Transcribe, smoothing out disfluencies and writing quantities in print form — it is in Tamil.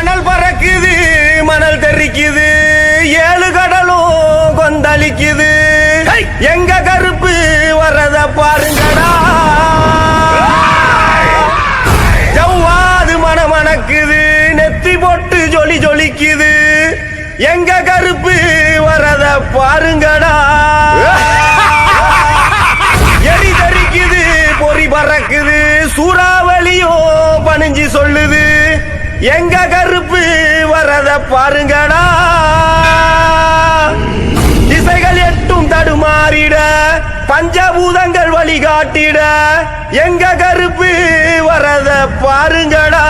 அனல் பறக்குது மணல் தெரிக்குது ஏழு கடலும் கொந்தளிக்குது எங்க கருப்பு வரத பாருங்கடா ஜவ்வாது மணமணக்குது நெத்தி போட்டு ஜொலி ஜொலிக்குது எங்க கருப்பு வரத பாருங்கடா எரி தரிக்குது பொறி பறக்குது சூறாவளியோ பணிஞ்சு சொல்லுது எங்க கருப்பு வரத பாருங்கடா திசைகள் எட்டும் தடுமாறிட பஞ்சபூதங்கள் வழிகாட்டிட எங்க கருப்பு வரத பாருங்கடா